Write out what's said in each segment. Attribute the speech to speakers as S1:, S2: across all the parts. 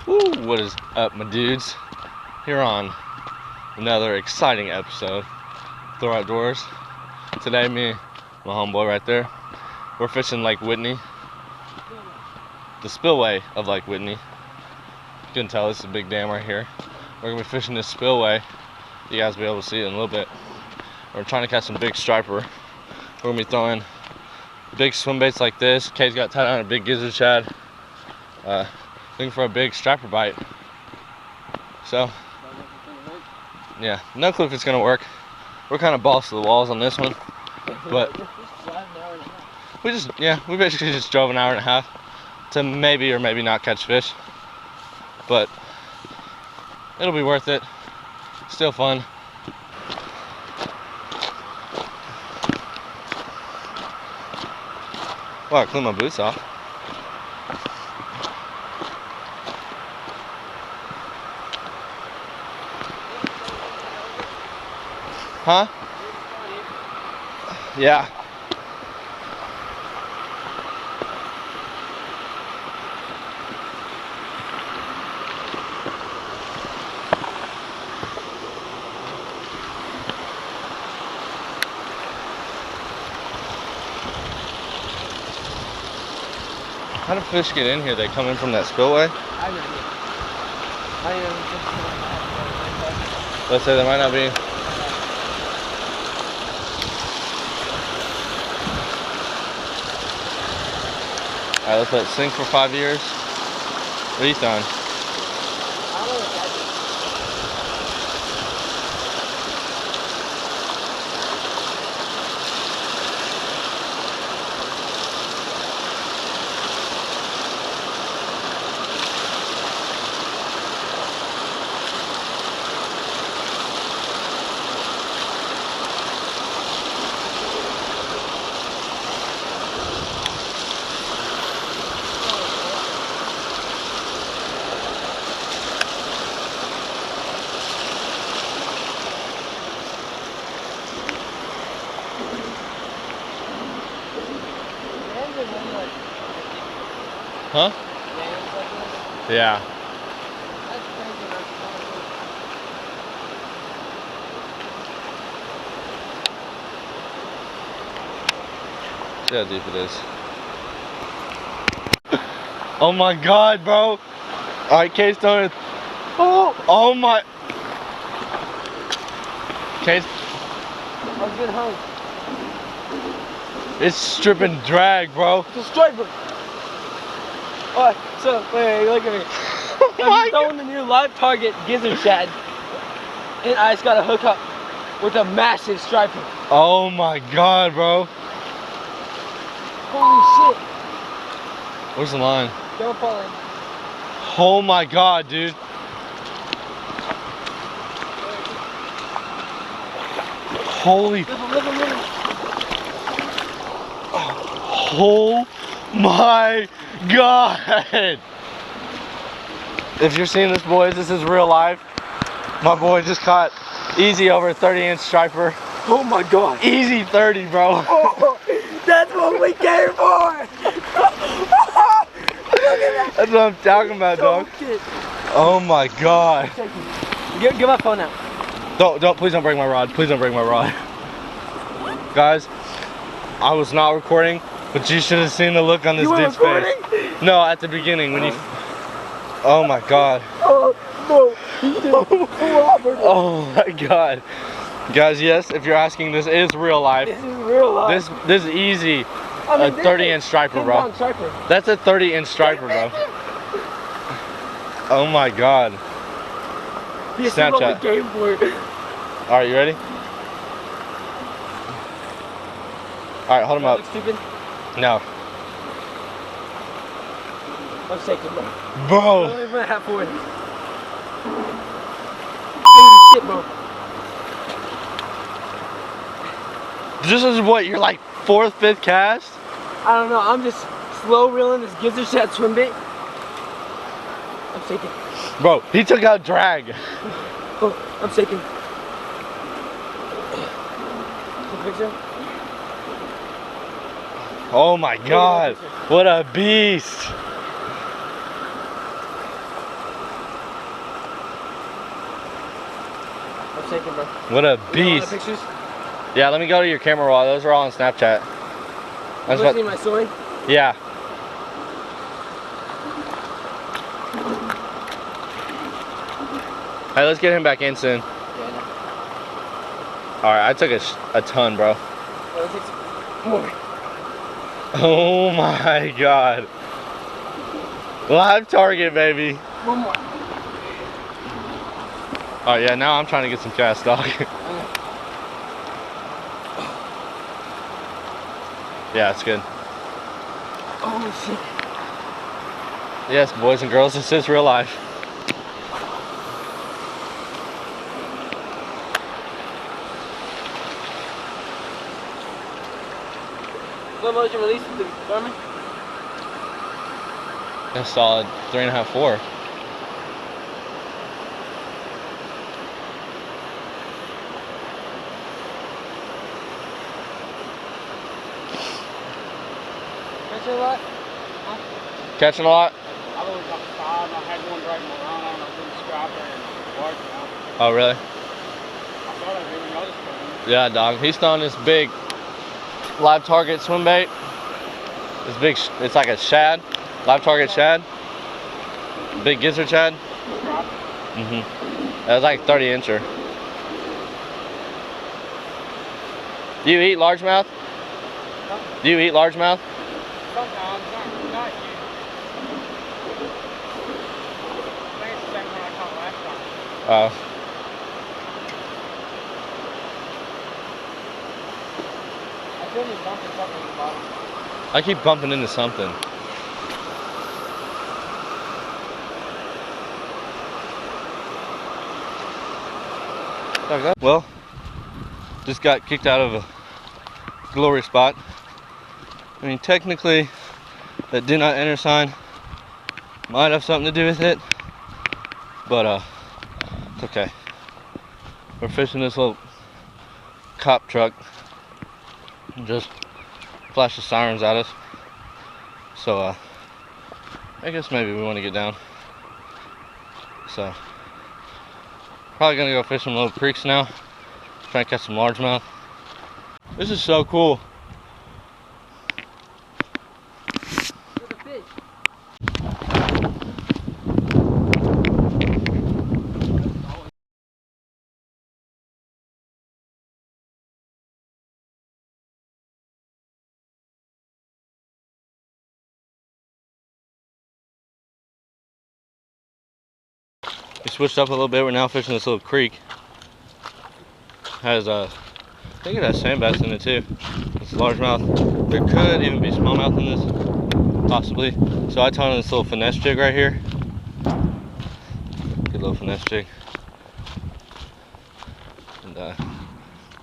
S1: Woo, what is up, my dudes? Here on another exciting episode, Throw Outdoors. Today, me and my homeboy right there, we're fishing Lake Whitney, the spillway of Lake Whitney. You can tell it's a big dam right here. We're gonna be fishing this spillway. You guys will be able to see it in a little bit. We're trying to catch some big striper. We're gonna be throwing big swim baits like this. Cade's got tied on a big gizzard shad. Looking for a big striper bite. So, yeah, no clue if it's gonna work. We're kind of balls to the walls on this one, but we basically just drove an hour and a half to maybe or maybe not catch fish, but it'll be worth it. Still fun. Well, I cleaned my boots off. Huh? Yeah. How do fish get in here? They come in from that spillway?
S2: I know.
S1: Let's say there might not be. Alright, let's let it sink for 5 years. What are you throwing?
S2: I don't know what that is.
S1: Huh? Yeah. See how deep it is. Oh my god, bro. Alright, Cade's throwing it. Oh my. Cade's.
S2: I'm getting hung.
S1: It's stripping drag, bro.
S2: It's a striper. Alright, so, wait, look at me. I'm throwing the new live target gizzard shad. And I just got to hook up with a massive striper.
S1: Oh my god, bro.
S2: Holy shit.
S1: Where's the line?
S2: Don't fall in.
S1: Oh my god, dude. Holy.
S2: Lift him.
S1: Oh my god. If you're seeing this, boys, this is real life. My boy just caught easy over a 30-inch striper.
S2: Oh my god.
S1: Easy 30, bro.
S2: Oh, that's what we came for.
S1: That's what I'm talking about, dog. Oh my god.
S2: Give my phone out.
S1: Please don't break my rod. Please don't break my rod. Guys, I was not recording, but you should have seen the look on this dude's face. No, at the beginning when you. Oh my god.
S2: Oh no.
S1: Oh my god. Guys, yes, if you're asking, this is real life.
S2: This is real life.
S1: This is easy. A 30-inch striper, bro. That's a 30-inch striper, bro. Oh my god. Snapchat. Alright, you ready? Alright, hold him up.
S2: Stupid?
S1: No.
S2: I'm shaking, bro.
S1: Bro.
S2: I'm only half forward. Holy shit, bro.
S1: This is what, your like 4th, 5th cast?
S2: I don't know, I'm just slow reeling this gizzard shad swim bait. I'm shaking.
S1: Bro, he took out drag.
S2: Oh, I'm shaking. Picture?
S1: Oh my god, what a beast.
S2: was taking, bro.
S1: What a
S2: You got
S1: beast.
S2: pictures?
S1: Yeah, let me go to your camera roll. Those are all on Snapchat.
S2: You want to see my story?
S1: Yeah. Hey, let's get him back in soon.
S2: Yeah, I know.
S1: Alright, I took a ton, bro.
S2: Well, let's take some more.
S1: Oh my god. Live target, baby.
S2: One more.
S1: Alright, yeah, now I'm trying to get some cast, dog. Yeah, it's good.
S2: Oh, shit.
S1: Yes, boys and girls, this is real life.
S2: Slow motion release of the Garmin?
S1: That's solid 3.5, 4.
S2: Catch it a lot?
S1: Catching a lot?
S3: I've always got 5. I had one break my run on a good scraper and largemouth.
S1: Oh, really?
S3: I thought I didn't notice it.
S1: Yeah, dog. He's throwing this big live target swim bait. This big, it's like a shad, live target shad. Big gizzard shad. That was like 30-incher. Do you eat largemouth? Do you eat largemouth?
S3: Sometimes, not you. I think it's the same one I caught last time.
S1: Oh.
S3: I feel me bumping something in the bottom.
S1: I keep bumping into something. Well, just got kicked out of a glory spot. I mean, technically, that did not enter sign might have something to do with it, but it's okay. We're fishing this little cop truck and just flash the sirens at us. So I guess maybe we want to get down. So probably gonna go fish some little creeks now, try and catch some largemouth. This is so cool.
S2: Look at the fish.
S1: We switched up a little bit. We're now fishing this little creek. Has I think it has sand bass in it too. It's largemouth. There could even be smallmouth in this, possibly. So I tied on this little finesse jig right here. Good little finesse jig. And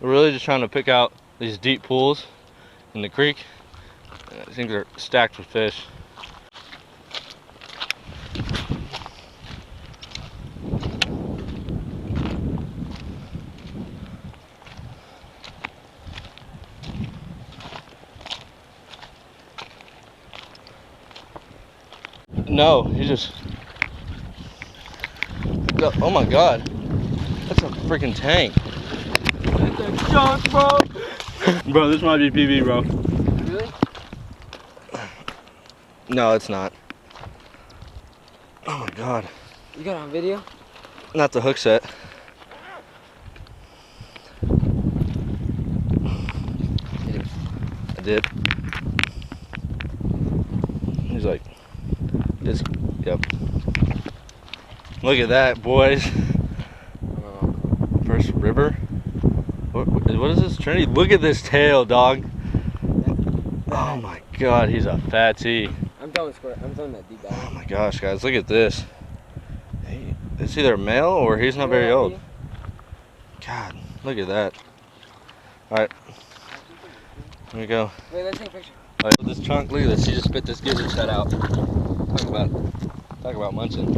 S1: we're really just trying to pick out these deep pools in the creek. And I think they're stacked with fish. No, he just. Oh my god. That's a freaking tank.
S2: That's a junk, bro.
S1: Bro, this might be PB, bro.
S2: Really?
S1: No, it's not. Oh my god.
S2: You got it on video?
S1: Not the hook set. I did. He's like, this, yep. Look at that, boys. First river. What is this, Trinity? Look at this tail, dog. Oh my god, he's a fatty.
S2: I'm throwing squirt. I'm throwing that deep
S1: Oh
S2: dive.
S1: my gosh, guys, look at this. It's either male or he's not very old. God, look at that. Alright. Here we go.
S2: Wait, let's take a picture.
S1: Alright, this chunk, look at this. He just spit this gizzard shad out. Talk about munching.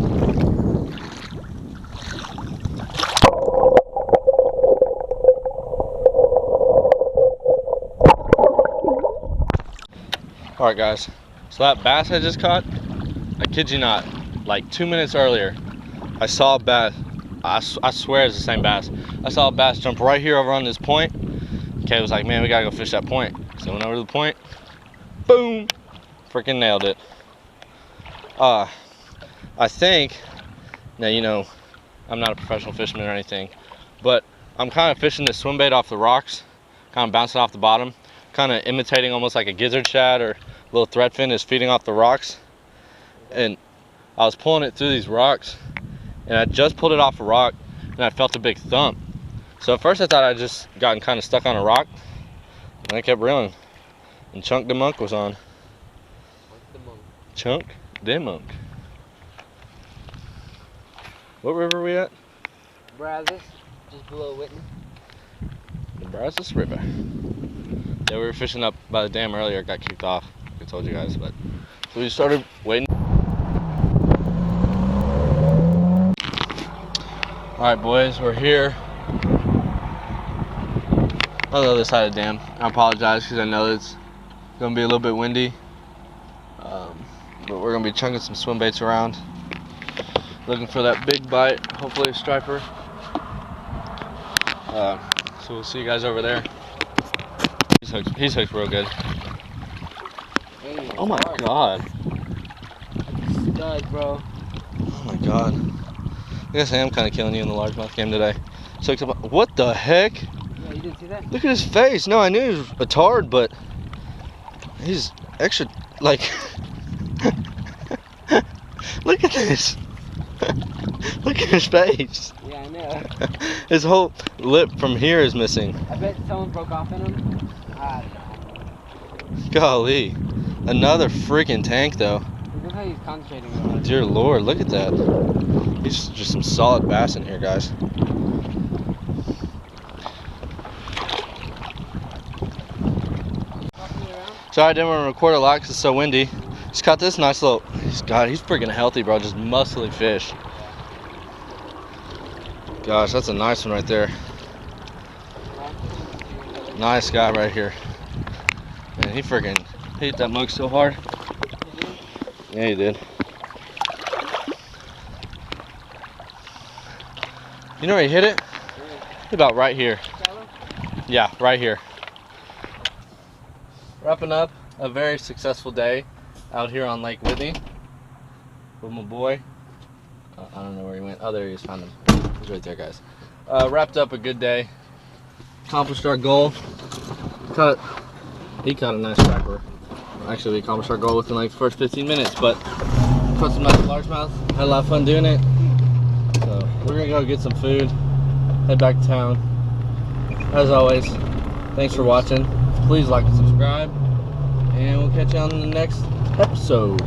S1: Alright guys, so that bass I just caught, I kid you not, like 2 minutes earlier, I saw a bass I swear it's the same bass. I saw a bass jump right here over on this point. Cade was like, man, we gotta go fish that point. So I went over to the point, boom, freaking nailed it. I think, now you know, I'm not a professional fisherman or anything, but I'm kind of fishing this swim bait off the rocks, kind of bouncing off the bottom, kind of imitating almost like a gizzard shad or a little threadfin is feeding off the rocks. And I was pulling it through these rocks, and I just pulled it off a rock, and I felt a big thump. So at first I thought I'd just gotten kind of stuck on a rock, and I kept reeling, and Chunk the Monk was on. Chunk the Monk. What river are we at?
S2: Brazos, just below Whitney.
S1: The Brazos River. Yeah, we were fishing up by the dam earlier, it got kicked off, like I told you guys, but so we started waiting. Alright boys, we're here on the other side of the dam. I apologize because I know it's going to be a little bit windy, but we're going to be chunking some swim baits around, looking for that big bite, hopefully a striper. So we'll see you guys over there. He's hooked real good.
S2: Hey,
S1: Oh my god.
S2: Stud, bro.
S1: Oh my god. I guess I am kind of killing you in the largemouth game today. So what the heck?
S2: Yeah, you didn't see that?
S1: Look at his face. No, I knew he was a tard, but he's extra, like, look at this. Look at his face.
S2: Yeah, I know.
S1: His whole lip from here is missing.
S2: I bet someone broke off in him.
S1: Golly. Another freaking tank, though.
S2: Look how he's concentrating on it.
S1: Dear Lord, look at that. He's just some solid bass in here, guys. Sorry I didn't want to record a lot because it's so windy. Just caught this nice little, he's freaking healthy, bro. Just muscly fish. Gosh, that's a nice one right there. Nice guy right here. Man, he freaking hit that mug so hard. Yeah, he did. You know where he hit it? About right here. Yeah, right here. Wrapping up a very successful day out here on Lake Whitney with my boy. I don't know where he went. Oh, there he is. Found him. He's right there, guys. Wrapped up a good day. Accomplished our goal. He caught a nice striper. Actually, we accomplished our goal within like the first 15 minutes, but caught some nice largemouth. Had a lot of fun doing it. So we're gonna go get some food, head back to town. As always, thanks for watching. Please like and subscribe, and we'll catch you on the next episode.